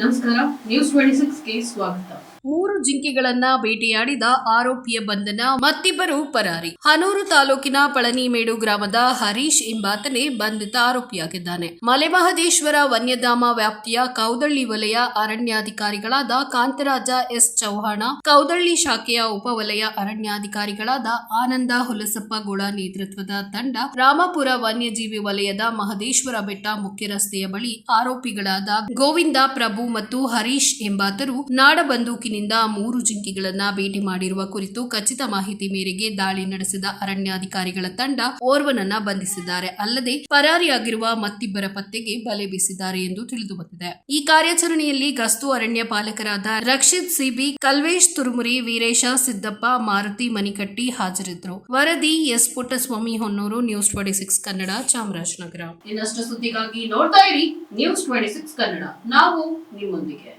ನಮಸ್ಕಾರ, ನ್ಯೂಸ್ 26ಗೆ ಸ್ವಾಗತ. 3 ಜಿಂಕೆಗಳನ್ನ ಬೇಟೆಯಾಡಿದ ಆರೋಪಿಯ ಬಂಧನ, ಮತ್ತಿಬ್ಬರು ಪರಾರಿ. ಹನೂರು ತಾಲೂಕಿನ ಪಳನಿಮೇಡು ಗ್ರಾಮದ ಹರೀಶ್ ಎಂಬಾತನೇ ಬಂಧಿತ ಆರೋಪಿಯಾಗಿದ್ದಾನೆ. ಮಲೆಮಹದೇಶ್ವರ ವನ್ಯಧಾಮ ವ್ಯಾಪ್ತಿಯ ಕೌದಳ್ಳಿ ವಲಯ ಅರಣ್ಯಾಧಿಕಾರಿಗಳಾದ ಕಾಂತರಾಜ ಎಸ್ ಚೌಹಾಣ, ಕೌದಳ್ಳಿ ಶಾಖೆಯ ಉಪವಲಯ ಅರಣ್ಯಾಧಿಕಾರಿಗಳಾದ ಆನಂದ ಹುಲಸಪ್ಪ ಗೋಳ ನೇತೃತ್ವದ ತಂಡ ರಾಮಪುರ ವನ್ಯಜೀವಿ ವಲಯದ ಮಹದೇಶ್ವರ ಬೆಟ್ಟ ಮುಖ್ಯ ರಸ್ತೆಯ ಬಳಿ ಆರೋಪಿಗಳಾದ ಗೋವಿಂದ, ಪ್ರಭು ಮತ್ತು ಹರೀಶ್ ಎಂಬಾತರು ನಾಡಬಂದೂಕಿನಿಂದ 3 ಜಿಂಕೆಗಳನ್ನ ಭೇಟಿ ಮಾಡಿರುವ ಕುರಿತು ಖಚಿತ ಮಾಹಿತಿ ಮೇರೆಗೆ ದಾಳಿ ನಡೆಸಿದ ಅರಣ್ಯಾಧಿಕಾರಿಗಳ ತಂಡ ಓರ್ವನನ್ನ ಬಂಧಿಸಿದ್ದಾರೆ. ಅಲ್ಲದೆ ಪರಾರಿಯಾಗಿರುವ ಮತ್ತಿಬ್ಬರ ಪತ್ತೆಗೆ ಬಲೆ ಬೀಸಿದ್ದಾರೆ ಎಂದು ತಿಳಿದು ಬಂದಿದೆ. ಈ ಕಾರ್ಯಾಚರಣೆಯಲ್ಲಿ ಗಸ್ತು ಅರಣ್ಯ ಪಾಲಕರಾದ ರಕ್ಷಿತ್ ಸಿಬಿ, ಕಲ್ವೇಶ್ ತುರುಮುರಿ, ವೀರೇಶ ಸಿದ್ದಪ್ಪ, ಮಾರುತಿ ಮನಿಕಟ್ಟಿ ಹಾಜರಿದ್ದರು. ವರದಿ ಎಸ್ ಪುಟ್ಟಸ್ವಾಮಿ, ಹೊನ್ನೂರು, ನ್ಯೂಸ್ 26 ಕನ್ನಡ, ಚಾಮರಾಜನಗರ. ಇನ್ನಷ್ಟು ಸುದ್ದಿಗಾಗಿ ನೋಡ್ತಾ ಇರಿ ನ್ಯೂಸ್ 26 ಕನ್ನಡ. ನಾವು ನಿಮ್ಮೊಂದಿಗೆ.